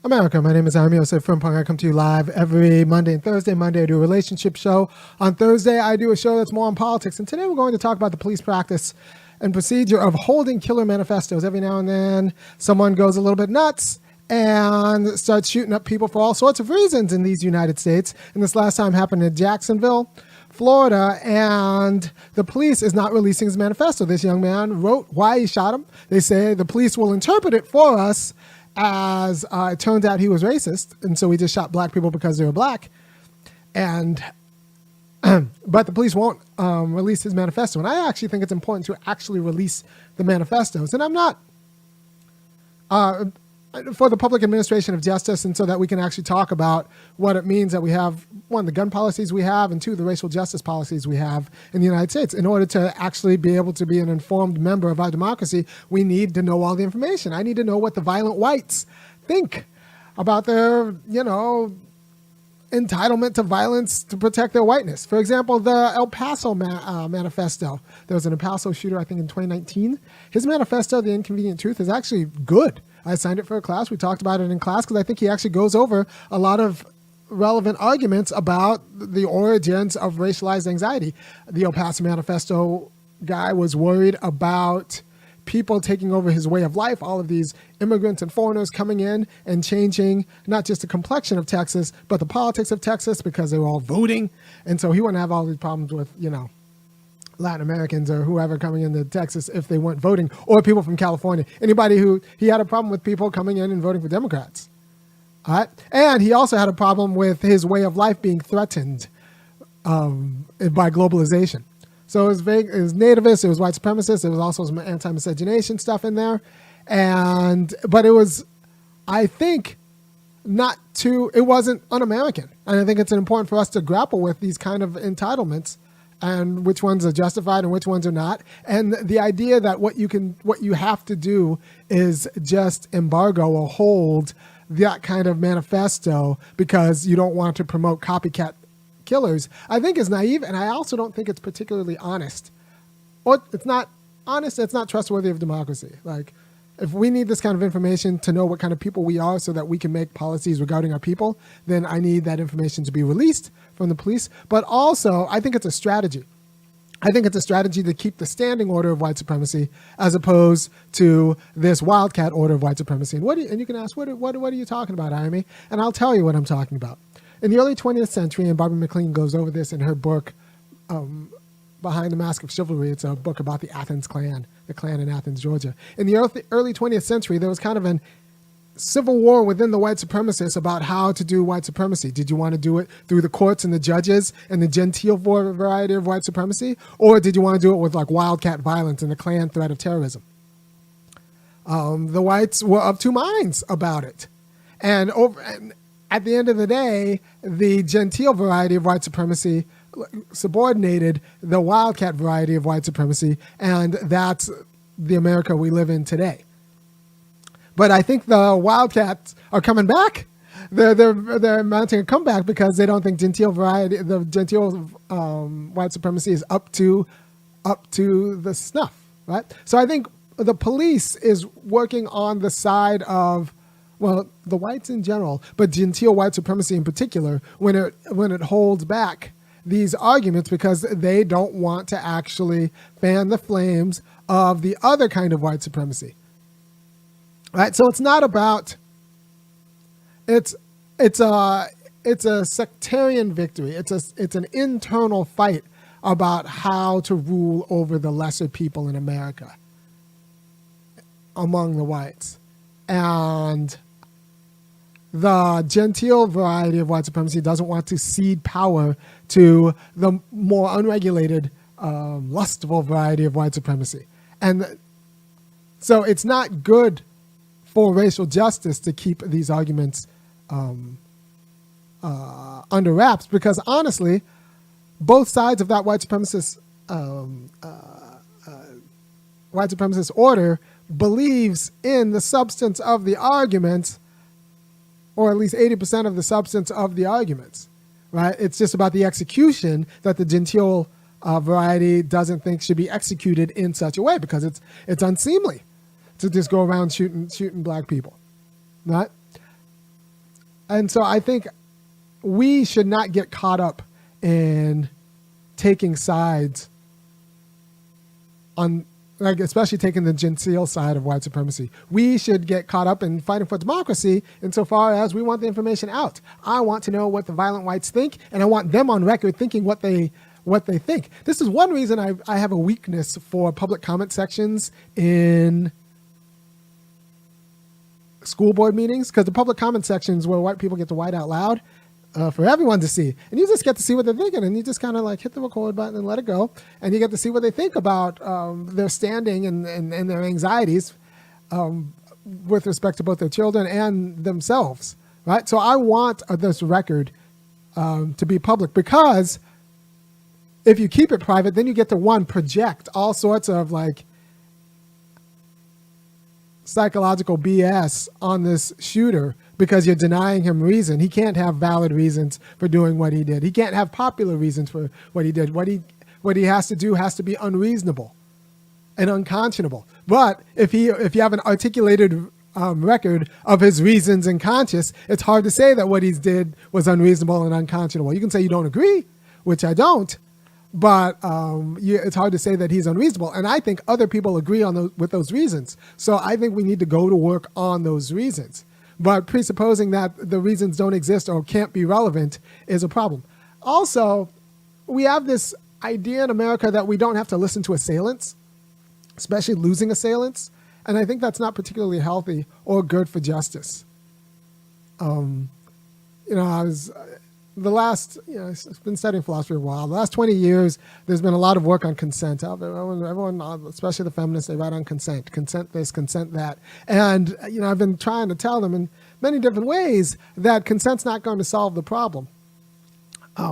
America, my name is Osei-Frimpong. I come to you live every Monday and Thursday. Monday, I do a relationship show. On Thursday, I do a show that's more on politics. And today, we're going to talk about the police practice and procedure of holding killer manifestos. Every now and then, someone goes a little bit nuts and starts shooting up people for all sorts of reasons in these United States. And this last time happened in Jacksonville, Florida, and the police is not releasing his manifesto. This young man wrote why he shot him. They say the police will interpret it for us as it turns out he was racist, and so he just shot black people because they were black. And but the police won't release his manifesto. And I actually think it's important to actually release the manifestos. And I'm not for the public administration of justice, and so that we can actually talk about what it means that we have, one, the gun policies we have, and two, the racial justice policies we have in the United States. In order to actually be able to be an informed member of our democracy, we need to know all the information. I need to know what the violent whites think about their, entitlement to violence to protect their whiteness. For example, the El Paso manifesto. There was an El Paso shooter, I think, in 2019. His manifesto, The Inconvenient Truth, is actually good. I signed it for a class. We talked about it in class because I think he actually goes over a lot of relevant arguments about the origins of racialized anxiety. The El Paso manifesto guy was worried about people taking over his way of life, all of these immigrants and foreigners coming in and changing not just the complexion of Texas, but the politics of Texas because they were all voting. And so he wouldn't have all these problems with, Latin Americans or whoever coming into Texas if they weren't voting, or people from California. He had a problem with people coming in and voting for Democrats. All right. And he also had a problem with his way of life being threatened by globalization. So it was nativist, it was white supremacist, there was also some anti-miscegenation stuff in there. But it was, I think, it wasn't un-American. And I think it's important for us to grapple with these kind of entitlements and which ones are justified and which ones are not. And the idea that what you have to do is just embargo or hold that kind of manifesto because you don't want to promote copycat killers, I think is naive, and I also don't think it's particularly honest. Or it's not honest, it's not trustworthy of democracy. Like, if we need this kind of information to know what kind of people we are so that we can make policies regarding our people, then I need that information to be released from the police. But also, I think it's a strategy. I think it's a strategy to keep the standing order of white supremacy as opposed to this wildcat order of white supremacy. And you can ask, what are you talking about, Amy? And I'll tell you what I'm talking about. In the early 20th century, and Barbara McLean goes over this in her book, Behind the Mask of Chivalry. It's a book about the Athens Klan, the Klan in Athens, Georgia. In the early 20th century, there was kind of a civil war within the white supremacists about how to do white supremacy. Did you want to do it through the courts and the judges and the Gentile variety of white supremacy? Or did you want to do it with like wildcat violence and the Klan threat of terrorism? The whites were of two minds about it. And at the end of the day, the Gentile variety of white supremacy subordinated the wildcat variety of white supremacy, and that's the America we live in today. But I think the wildcats are coming back. They're mounting a comeback because they don't think the Gentile white supremacy is up to the snuff, right? So I think the police is working on the side of, well, the whites in general, but Gentile white supremacy in particular, when it holds back these arguments because they don't want to actually fan the flames of the other kind of white supremacy. Right? So it's not about, it's a sectarian victory. It's an internal fight about how to rule over the lesser people in America among the whites. And the Gentile variety of white supremacy doesn't want to cede power to the more unregulated, lustful variety of white supremacy. And so it's not good for racial justice to keep these arguments under wraps because, honestly, both sides of that white supremacist order believes in the substance of the arguments, or at least 80% of the substance of the arguments, right? It's just about the execution that the Gentile variety doesn't think should be executed in such a way because it's unseemly to just go around shooting black people, right? And so I think we should not get caught up in taking sides on, like, especially taking the Gentile side of white supremacy. We should get caught up in fighting for democracy insofar as we want the information out. I want to know what the violent whites think, and I want them on record thinking what they think. This is one reason I have a weakness for public comment sections in school board meetings, because the public comment sections where white people get to white out loud for everyone to see, and you just get to see what they're thinking, and you just kind of like hit the record button and let it go, and you get to see what they think about their standing and their anxieties with respect to both their children and themselves, right? So I want this record to be public, because if you keep it private, then you get to, one, project all sorts of like psychological BS on this shooter because you're denying him reason. He can't have valid reasons for doing what he did. He can't have popular reasons for what he did. What he has to do has to be unreasonable and unconscionable. But if you have an articulated record of his reasons and conscious, it's hard to say that what he did was unreasonable and unconscionable. You can say you don't agree, which I don't, but it's hard to say that he's unreasonable. And I think other people agree on with those reasons. So I think we need to go to work on those reasons. But presupposing that the reasons don't exist or can't be relevant is a problem. Also, we have this idea in America that we don't have to listen to assailants, especially losing assailants. And I think that's not particularly healthy or good for justice. I've been studying philosophy a while. The last 20 years, there's been a lot of work on consent. Everyone, especially the feminists, they write on consent this, consent that. And, I've been trying to tell them in many different ways that consent's not going to solve the problem.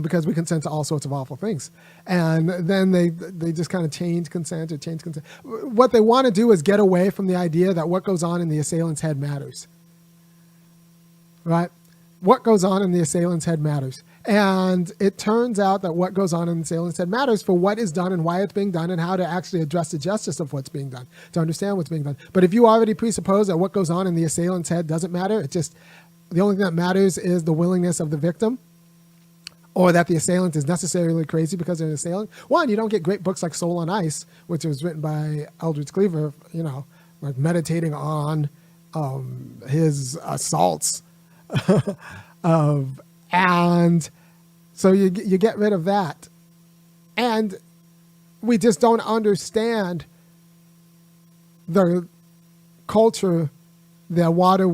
Because we consent to all sorts of awful things. And then they just kind of change consent. What they want to do is get away from the idea that what goes on in the assailant's head matters. Right? What goes on in the assailant's head matters. And it turns out that what goes on in the assailant's head matters for what is done and why it's being done and how to actually address the justice of what's being done, to understand what's being done. But if you already presuppose that what goes on in the assailant's head doesn't matter, the only thing that matters is the willingness of the victim, or that the assailant is necessarily crazy because they're an assailant. One, you don't get great books like Soul on Ice, which was written by Eldridge Cleaver, like meditating on his assaults. And so you get rid of that. And we just don't understand the culture, the water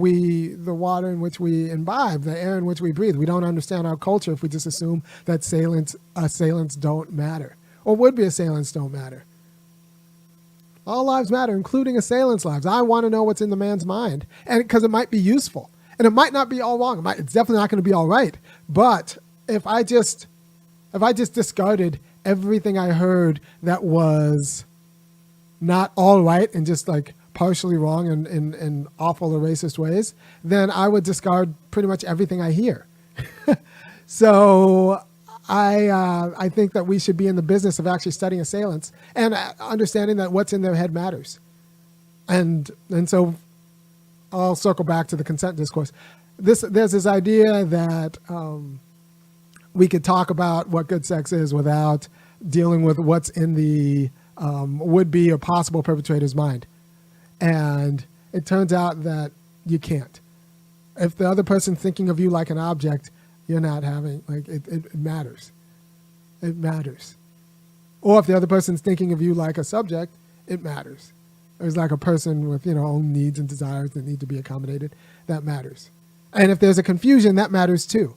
in which we imbibe, the air in which we breathe. We don't understand our culture if we just assume that assailants don't matter, or would-be assailants don't matter. All lives matter, including assailants' lives. I want to know what's in the man's mind, and because it might be useful. And it might not be all wrong. It's definitely not going to be all right. But if I just discarded everything I heard that was not all right and just like partially wrong in awful or racist ways, then I would discard pretty much everything I hear. So I think that we should be in the business of actually studying assailants and understanding that what's in their head matters. And so I'll circle back to the consent discourse. There's this idea that we could talk about what good sex is without dealing with what's in the would-be or possible perpetrator's mind. And it turns out that you can't. If the other person's thinking of you like an object, you're not having, it matters. It matters. Or if the other person's thinking of you like a subject, it matters. There's like a person with, own needs and desires that need to be accommodated. That matters. And if there's a confusion, that matters too.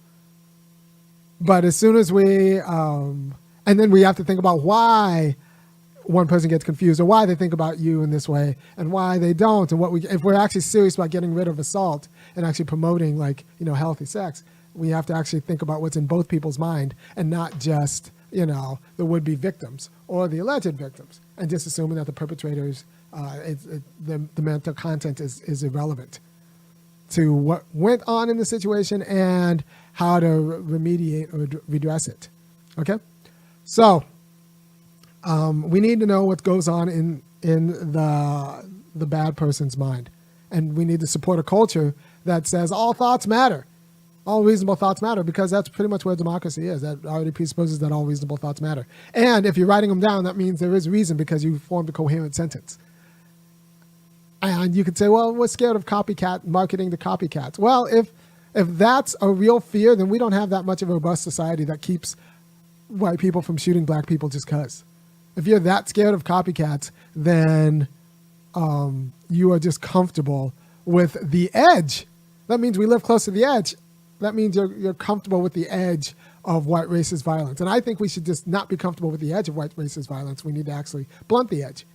But as soon as and then we have to think about why one person gets confused or why they think about you in this way and why they don't. And if we're actually serious about getting rid of assault and actually promoting healthy sex, we have to actually think about what's in both people's mind and not just, the would-be victims or the alleged victims, and just assuming that the perpetrators, the mental content is irrelevant to what went on in the situation and how to remediate or redress it. Okay? So we need to know what goes on in the bad person's mind. And we need to support a culture that says all thoughts matter. All reasonable thoughts matter, because that's pretty much where democracy is. That already presupposes that all reasonable thoughts matter. And if you're writing them down, that means there is reason, because you formed a coherent sentence. And you could say, well, we're scared of copycat marketing to copycats. Well, if that's a real fear, then we don't have that much of a robust society that keeps white people from shooting black people just because. If you're that scared of copycats, then you are just comfortable with the edge. That means we live close to the edge. That means you're comfortable with the edge of white racist violence. And I think we should just not be comfortable with the edge of white racist violence. We need to actually blunt the edge.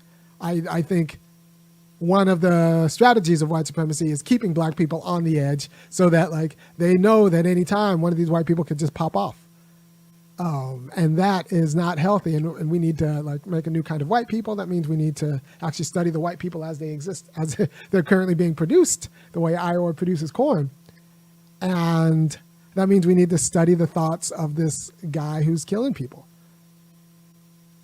I think one of the strategies of white supremacy is keeping black people on the edge, so that like they know that any time one of these white people could just pop off. And that is not healthy. And we need to like make a new kind of white people. That means we need to actually study the white people as they exist, as they're currently being produced, the way Iowa produces corn. And that means we need to study the thoughts of this guy who's killing people,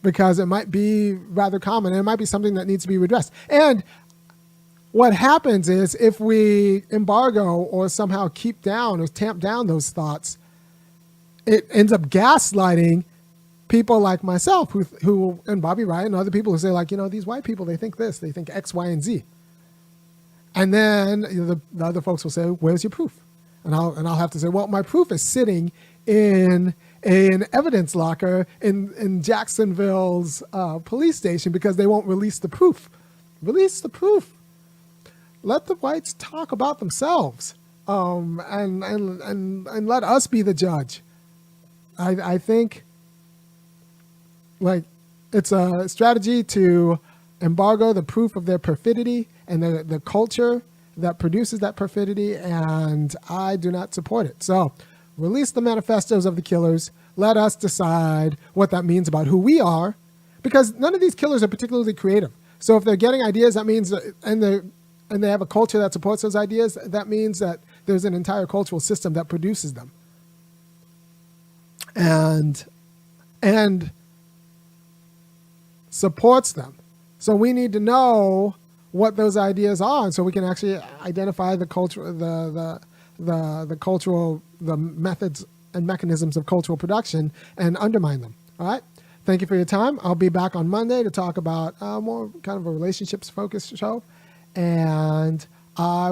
because it might be rather common, and it might be something that needs to be redressed. And what happens is, if we embargo or somehow keep down or tamp down those thoughts, it ends up gaslighting people like myself, who and Bobby Wright and other people who say, like, these white people, they think this, they think X, Y, and Z. And then the other folks will say, where's your proof? And I'll have to say, well, my proof is sitting in an evidence locker in Jacksonville's police station, because they won't release the proof. Release the proof. Let the whites talk about themselves, and let us be the judge. I think like it's a strategy to embargo the proof of their perfidy and the culture that produces that perfidy, and I do not support it. So release the manifestos of the killers. Let us decide what that means about who we are, because none of these killers are particularly creative. So if they're getting ideas, that means and they have a culture that supports those ideas, that means that there's an entire cultural system that produces them and supports them. So we need to know what those ideas are, and so we can actually identify the culture, the cultural, the methods and mechanisms of cultural production, and undermine them. All right. Thank you for your time. I'll be back on Monday to talk about more kind of a relationships focused show, and I